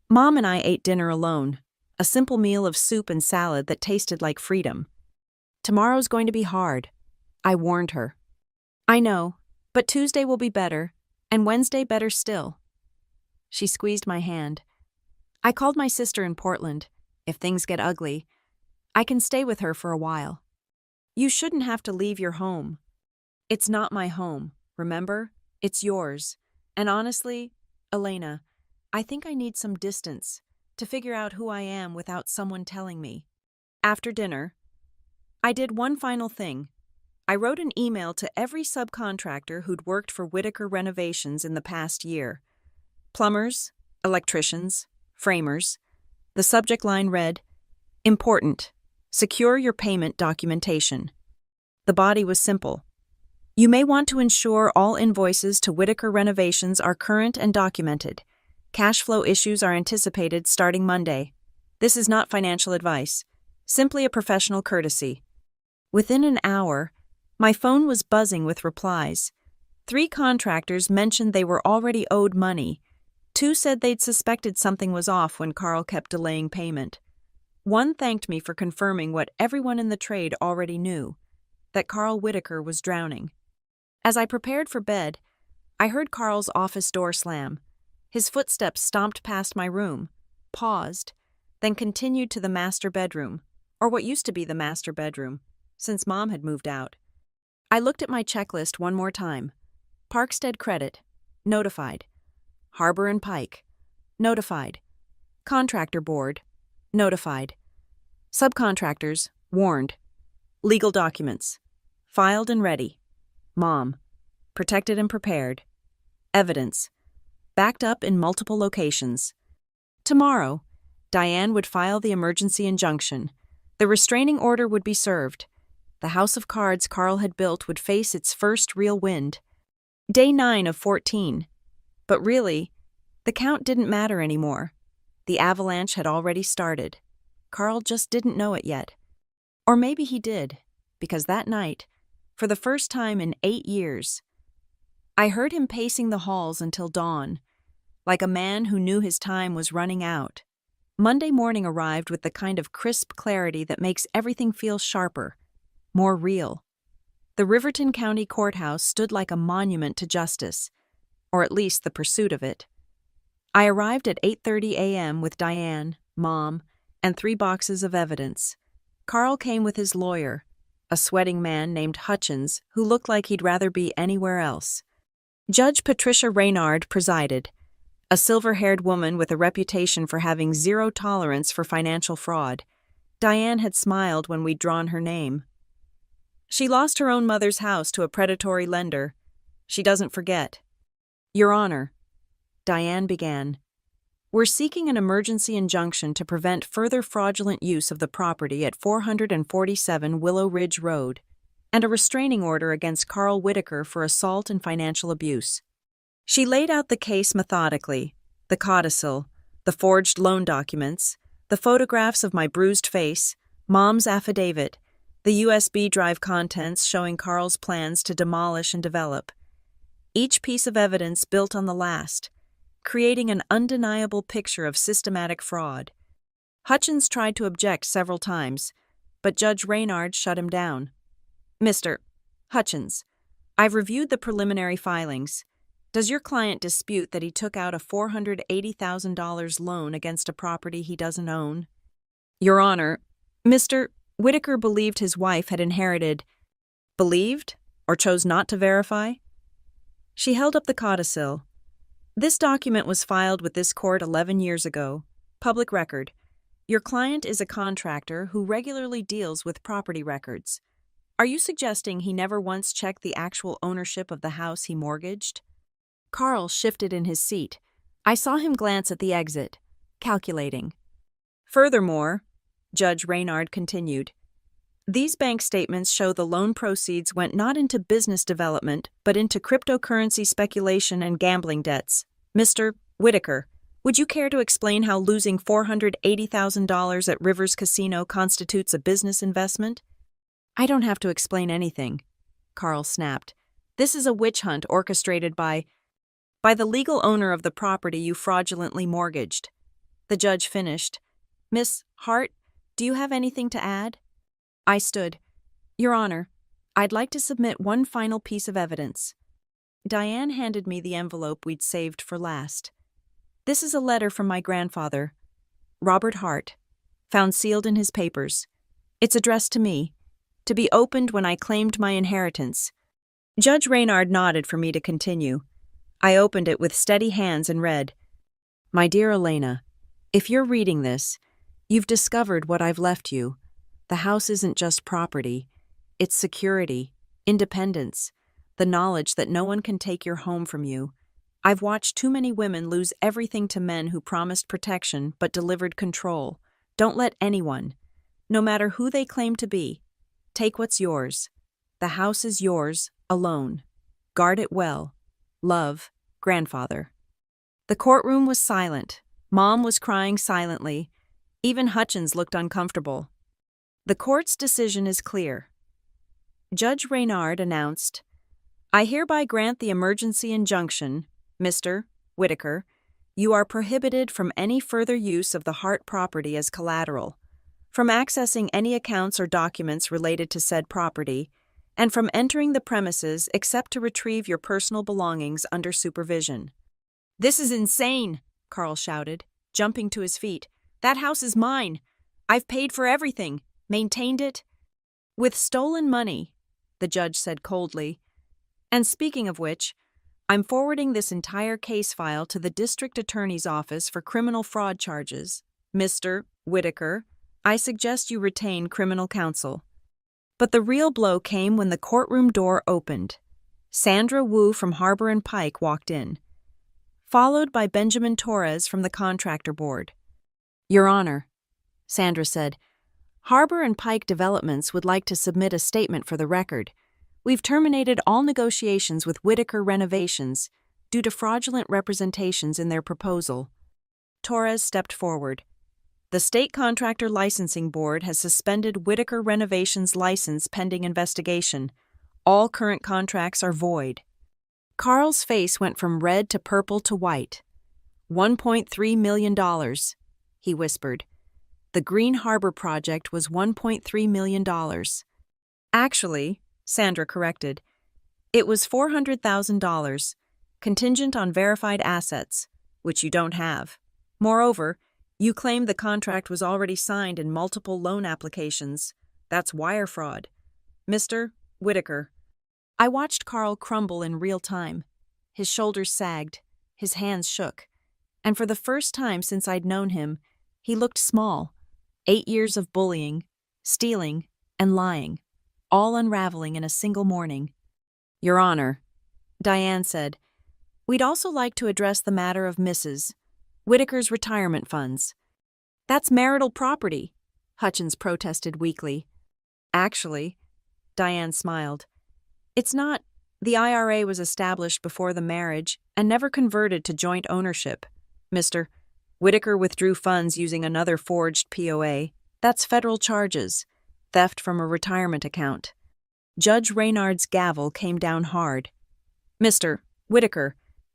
Mom and I ate dinner alone, a simple meal of soup and salad that tasted like freedom. Tomorrow's going to be hard, I warned her. I know, but Tuesday will be better, and Wednesday better still. She squeezed my hand. I called my sister in Portland. If things get ugly, I can stay with her for a while. You shouldn't have to leave your home. It's not my home, remember? It's yours. And honestly, Elena, I think I need some distance to figure out who I am without someone telling me. After dinner, I did one final thing. I wrote an email to every subcontractor who'd worked for Whitaker Renovations in the past year. Plumbers, electricians, framers. The subject line read, "Important. Secure your payment documentation." The body was simple. You may want to ensure all invoices to Whitaker Renovations are current and documented. Cash flow issues are anticipated starting Monday. This is not financial advice, simply a professional courtesy. Within an hour, my phone was buzzing with replies. 3 contractors mentioned they were already owed money. 2 said they'd suspected something was off when Carl kept delaying payment. 1 thanked me for confirming what everyone in the trade already knew, that Carl Whitaker was drowning. As I prepared for bed, I heard Carl's office door slam. His footsteps stomped past my room, paused, then continued to the master bedroom, or what used to be the master bedroom, since Mom had moved out. I looked at my checklist one more time. Parkstead Credit, notified. Harbor and Pike, notified. Contractor Board, notified. Subcontractors, warned. Legal documents, filed and ready. Mom, protected and prepared. Evidence, backed up in multiple locations. Tomorrow, Diane would file the emergency injunction. The restraining order would be served. The house of cards Carl had built would face its first real wind. Day 9 of 14. But really, the count didn't matter anymore. The avalanche had already started. Carl just didn't know it yet. Or maybe he did, because that night, for the first time in 8 years, I heard him pacing the halls until dawn, like a man who knew his time was running out. Monday morning arrived with the kind of crisp clarity that makes everything feel sharper, more real. The Riverton County Courthouse stood like a monument to justice, or at least the pursuit of it. I arrived at 8:30 a.m. with Diane, Mom, and 3 boxes of evidence. Carl came with his lawyer, a sweating man named Hutchins who looked like he'd rather be anywhere else. Judge Patricia Reynard presided, a silver-haired woman with a reputation for having zero tolerance for financial fraud. Diane had smiled when we'd drawn her name. She lost her own mother's house to a predatory lender. She doesn't forget. Your Honor, Diane began, we're seeking an emergency injunction to prevent further fraudulent use of the property at 447 Willow Ridge Road, and a restraining order against Carl Whitaker for assault and financial abuse. She laid out the case methodically, the codicil, the forged loan documents, the photographs of my bruised face, Mom's affidavit, the USB drive contents showing Carl's plans to demolish and develop. Each piece of evidence built on the last, creating an undeniable picture of systematic fraud. Hutchins tried to object several times, but Judge Reynard shut him down. Mr. Hutchins, I've reviewed the preliminary filings. Does your client dispute that he took out a $480,000 loan against a property he doesn't own? Your Honor, Mr. Whitaker believed his wife had inherited. Believed? Or chose not to verify? She held up the codicil. This document was filed with this court 11 years ago. Public record. Your client is a contractor who regularly deals with property records. Are you suggesting he never once checked the actual ownership of the house he mortgaged? Carl shifted in his seat. I saw him glance at the exit, calculating. Furthermore, Judge Reynard continued, these bank statements show the loan proceeds went not into business development, but into cryptocurrency speculation and gambling debts. Mr. Whitaker, would you care to explain how losing $480,000 at Rivers Casino constitutes a business investment? I don't have to explain anything, Carl snapped. This is a witch hunt orchestrated by the legal owner of the property you fraudulently mortgaged. The judge finished. Miss Hart, do you have anything to add? I stood. Your Honor, I'd like to submit one final piece of evidence. Diane handed me the envelope we'd saved for last. This is a letter from my grandfather, Robert Hart, found sealed in his papers. It's addressed to me, to be opened when I claimed my inheritance. Judge Reynard nodded for me to continue. I opened it with steady hands and read, My dear Elena, if you're reading this, you've discovered what I've left you. The house isn't just property. It's security, independence, the knowledge that no one can take your home from you. I've watched too many women lose everything to men who promised protection but delivered control. Don't let anyone, no matter who they claim to be, take what's yours. The house is yours, alone. Guard it well. Love, Grandfather. The courtroom was silent. Mom was crying silently. Even Hutchins looked uncomfortable. The court's decision is clear. Judge Reynard announced, I hereby grant the emergency injunction, Mr. Whitaker. You are prohibited from any further use of the Hart property as collateral, from accessing any accounts or documents related to said property, and from entering the premises except to retrieve your personal belongings under supervision. This is insane, Carl shouted, jumping to his feet. That house is mine. I've paid for everything, maintained it. With stolen money, the judge said coldly. And speaking of which, I'm forwarding this entire case file to the district attorney's office for criminal fraud charges. Mr. Whitaker, I suggest you retain criminal counsel. But the real blow came when the courtroom door opened. Sandra Wu from Harbor and Pike walked in, followed by Benjamin Torres from the contractor board. Your Honor, Sandra said, Harbor and Pike Developments would like to submit a statement for the record. We've terminated all negotiations with Whitaker Renovations due to fraudulent representations in their proposal. Torres stepped forward. The State Contractor Licensing Board has suspended Whitaker Renovations' license pending investigation. All current contracts are void. Carl's face went from red to purple to white. $1.3 million, he whispered. The Green Harbor project was $1.3 million. Actually, Sandra corrected, it was $400,000, contingent on verified assets, which you don't have. Moreover, you claimed the contract was already signed in multiple loan applications. That's wire fraud. Mr. Whitaker. I watched Carl crumble in real time. His shoulders sagged, his hands shook, and for the first time since I'd known him, he looked small. 8 years of bullying, stealing, and lying, all unraveling in a single morning. Your Honor, Diane said, we'd also like to address the matter of Mrs. Whitaker's retirement funds. That's marital property, Hutchins protested weakly. Actually, Diane smiled. It's not. The IRA was established before the marriage and never converted to joint ownership. Mr. Whitaker withdrew funds using another forged POA. That's federal charges. Theft from a retirement account. Judge Reynard's gavel came down hard. Mr. Whitaker,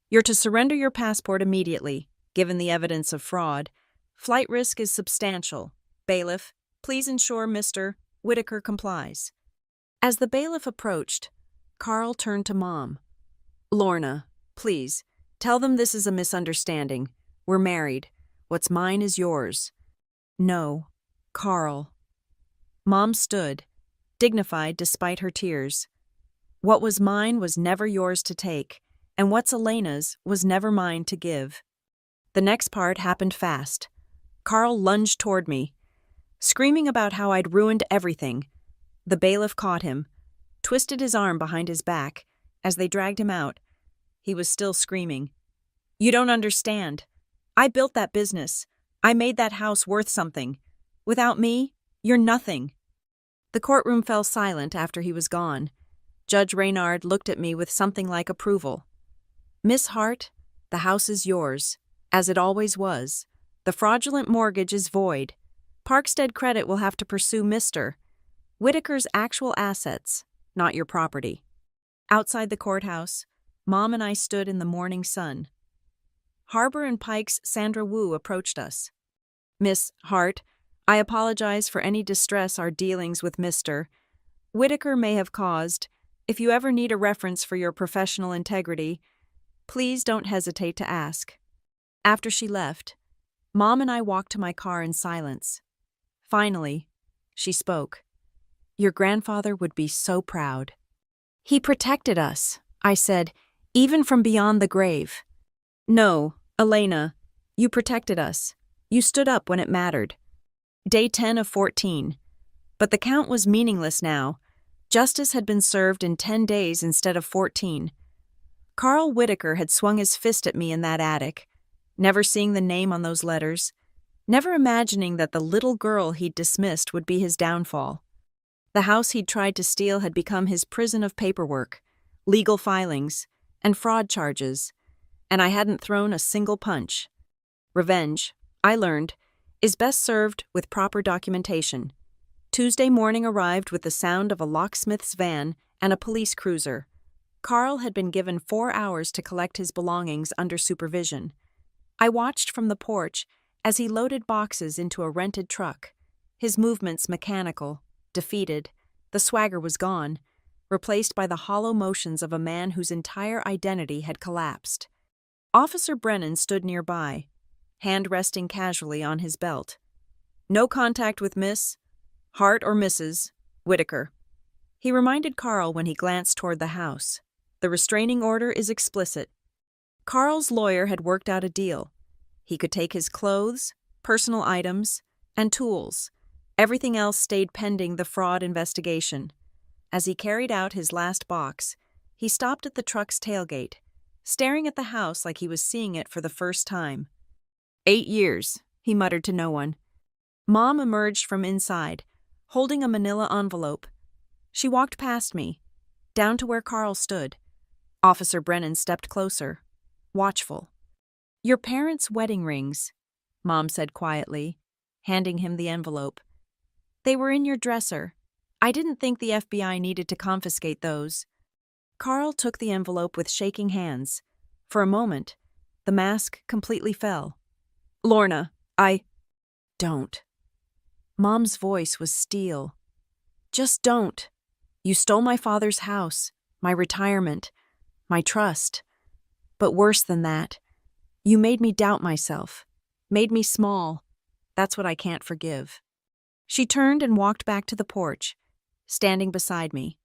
you're to surrender your passport immediately, given the evidence of fraud. Flight risk is substantial. Bailiff, please ensure Mr. Whitaker complies. As the bailiff approached, Carl turned to Mom. Lorna, please, tell them this is a misunderstanding. We're married. What's mine is yours. No, Carl. Mom stood, dignified despite her tears. What was mine was never yours to take, and what's Elena's was never mine to give. The next part happened fast. Carl lunged toward me, screaming about how I'd ruined everything. The bailiff caught him, twisted his arm behind his back. As they dragged him out, he was still screaming. You don't understand. I built that business. I made that house worth something. Without me, you're nothing. The courtroom fell silent after he was gone. Judge Reynard looked at me with something like approval. Miss Hart, the house is yours, as it always was. The fraudulent mortgage is void. Parkstead Credit will have to pursue Mr. Whitaker's actual assets, not your property. Outside the courthouse, Mom and I stood in the morning sun. Harbor and Pike's Sandra Wu approached us. "Miss Hart, I apologize for any distress our dealings with Mr. Whitaker may have caused. If you ever need a reference for your professional integrity, please don't hesitate to ask." After she left, Mom and I walked to my car in silence. Finally, she spoke. "Your grandfather would be so proud." "He protected us," I said, "even from beyond the grave." "No, Elena, you protected us. You stood up when it mattered." Day 10 of 14. But the count was meaningless now. Justice had been served in 10 days instead of 14. Carl Whitaker had swung his fist at me in that attic, never seeing the name on those letters, never imagining that the little girl he'd dismissed would be his downfall. The house he'd tried to steal had become his prison of paperwork, legal filings, and fraud charges, and I hadn't thrown a single punch. Revenge, I learned, is best served with proper documentation. Tuesday morning arrived with the sound of a locksmith's van and a police cruiser. Carl had been given 4 hours to collect his belongings under supervision. I watched from the porch as he loaded boxes into a rented truck, his movements mechanical, defeated. The swagger was gone, replaced by the hollow motions of a man whose entire identity had collapsed. Officer Brennan stood nearby, hand resting casually on his belt. "No contact with Miss Hart or Mrs. Whitaker," he reminded Carl when he glanced toward the house. "The restraining order is explicit." Carl's lawyer had worked out a deal. He could take his clothes, personal items, and tools. Everything else stayed pending the fraud investigation. As he carried out his last box, he stopped at the truck's tailgate, staring at the house like he was seeing it for the first time. 8 years, he muttered to no one. Mom emerged from inside, holding a manila envelope. She walked past me, down to where Carl stood. Officer Brennan stepped closer, watchful. "Your parents' wedding rings," Mom said quietly, handing him the envelope. "They were in your dresser. I didn't think the FBI needed to confiscate those." Carl took the envelope with shaking hands. For a moment, the mask completely fell. "Lorna, Don't." Mom's voice was steel. "Just don't. You stole my father's house, my retirement, my trust. But worse than that, you made me doubt myself, made me small. That's what I can't forgive." She turned and walked back to the porch, standing beside me.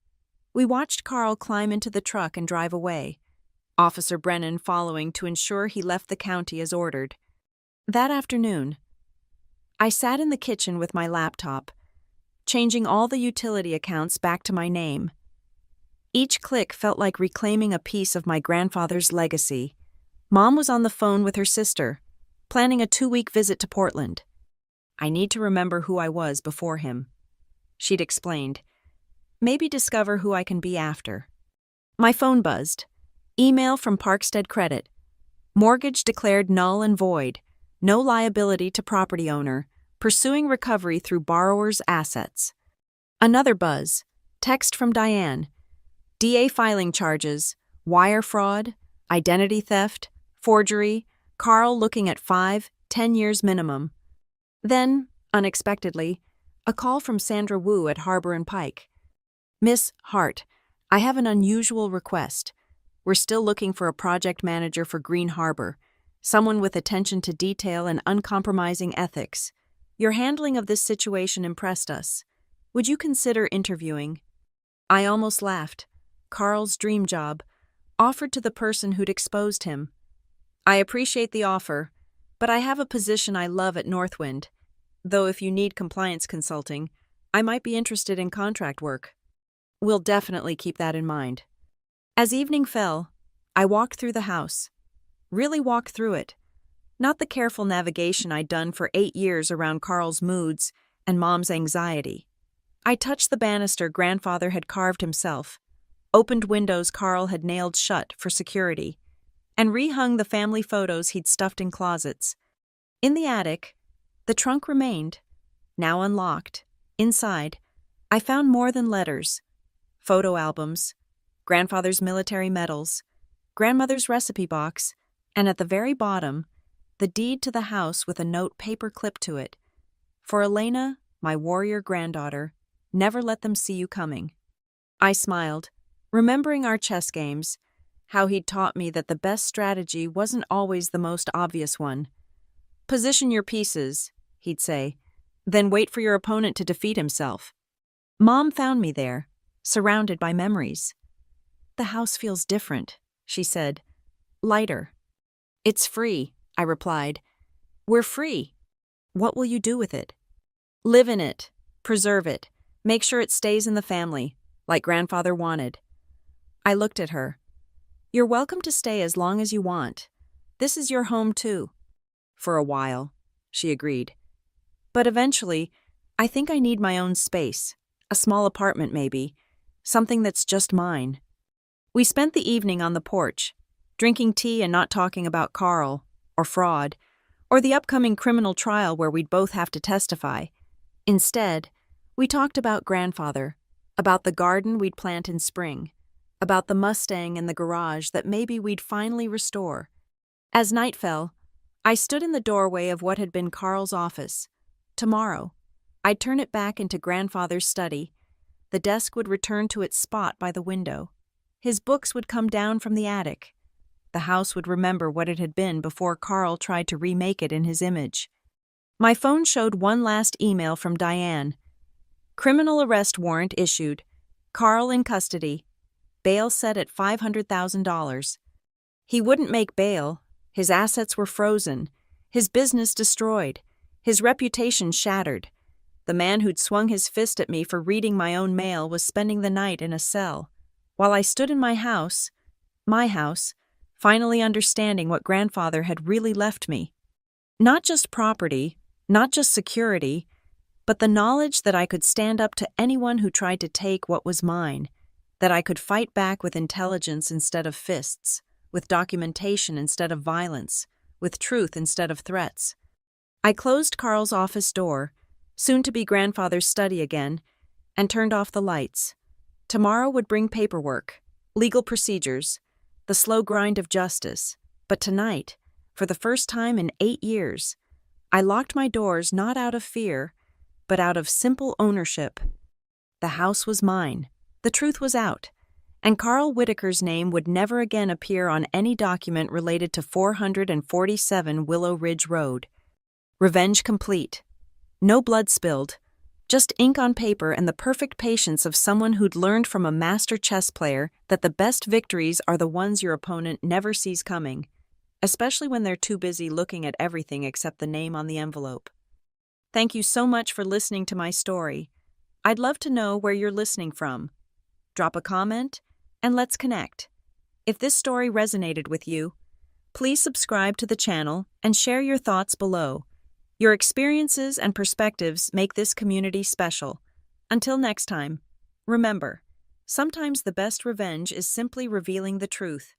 We watched Carl climb into the truck and drive away, Officer Brennan following to ensure he left the county as ordered. That afternoon, I sat in the kitchen with my laptop, changing all the utility accounts back to my name. Each click felt like reclaiming a piece of my grandfather's legacy. Mom was on the phone with her sister, planning a 2-week visit to Portland. "I need to remember who I was before him," she'd explained. "Maybe discover who I can be after." My phone buzzed. Email from Parkstead Credit. Mortgage declared null and void. No liability to property owner. Pursuing recovery through borrower's assets. Another buzz. Text from Diane. DA filing charges. Wire fraud. Identity theft. Forgery. Carl looking at 5-10 years minimum. Then, unexpectedly, a call from Sandra Wu at Harbor and Pike. "Miss Hart, I have an unusual request. We're still looking for a project manager for Green Harbor, someone with attention to detail and uncompromising ethics. Your handling of this situation impressed us. Would you consider interviewing?" I almost laughed. Carl's dream job, offered to the person who'd exposed him. "I appreciate the offer, but I have a position I love at Northwind. Though if you need compliance consulting, I might be interested in contract work." "We'll definitely keep that in mind." As evening fell, I walked through the house. Really walked through it. Not the careful navigation I'd done for 8 years around Carl's moods and Mom's anxiety. I touched the banister Grandfather had carved himself, opened windows Carl had nailed shut for security, and rehung the family photos he'd stuffed in closets. In the attic, the trunk remained, now unlocked. Inside, I found more than letters: photo albums, grandfather's military medals, grandmother's recipe box, and at the very bottom, the deed to the house with a note paper clipped to it. For Elena, my warrior granddaughter, never let them see you coming. I smiled, remembering our chess games, how he'd taught me that the best strategy wasn't always the most obvious one. Position your pieces, he'd say, then wait for your opponent to defeat himself. Mom found me there, surrounded by memories. The house feels different, she said, lighter. It's free, I replied. We're free. What will you do with it? Live in it, preserve it, make sure it stays in the family, like grandfather wanted. I looked at her. You're welcome to stay as long as you want. This is your home too. For a while, she agreed. But eventually, I think I need my own space, a small apartment maybe, something that's just mine. We spent the evening on the porch, drinking tea and not talking about Carl, or fraud, or the upcoming criminal trial where we'd both have to testify. Instead, we talked about grandfather, about the garden we'd plant in spring, about the Mustang in the garage that maybe we'd finally restore. As night fell, I stood in the doorway of what had been Carl's office. Tomorrow, I'd turn it back into grandfather's study. The desk would return to its spot by the window. His books would come down from the attic. The house would remember what it had been before Carl tried to remake it in his image. My phone showed one last email from Diane. Criminal arrest warrant issued. Carl in custody. Bail set at $500,000. He wouldn't make bail. His assets were frozen. His business destroyed. His reputation shattered. The man who'd swung his fist at me for reading my own mail was spending the night in a cell, while I stood in my house, finally understanding what grandfather had really left me. Not just property, not just security, but the knowledge that I could stand up to anyone who tried to take what was mine, that I could fight back with intelligence instead of fists, with documentation instead of violence, with truth instead of threats. I closed Carl's office door, soon to be grandfather's study again, and turned off the lights. Tomorrow would bring paperwork, legal procedures, the slow grind of justice. But tonight, for the first time in 8 years, I locked my doors not out of fear, but out of simple ownership. The house was mine, the truth was out, and Carl Whitaker's name would never again appear on any document related to 447 Willow Ridge Road. Revenge complete. No blood spilled, just ink on paper and the perfect patience of someone who'd learned from a master chess player that the best victories are the ones your opponent never sees coming, especially when they're too busy looking at everything except the name on the envelope. Thank you so much for listening to my story. I'd love to know where you're listening from. Drop a comment, and let's connect. If this story resonated with you, please subscribe to the channel and share your thoughts below. Your experiences and perspectives make this community special. Until next time, remember, sometimes the best revenge is simply revealing the truth.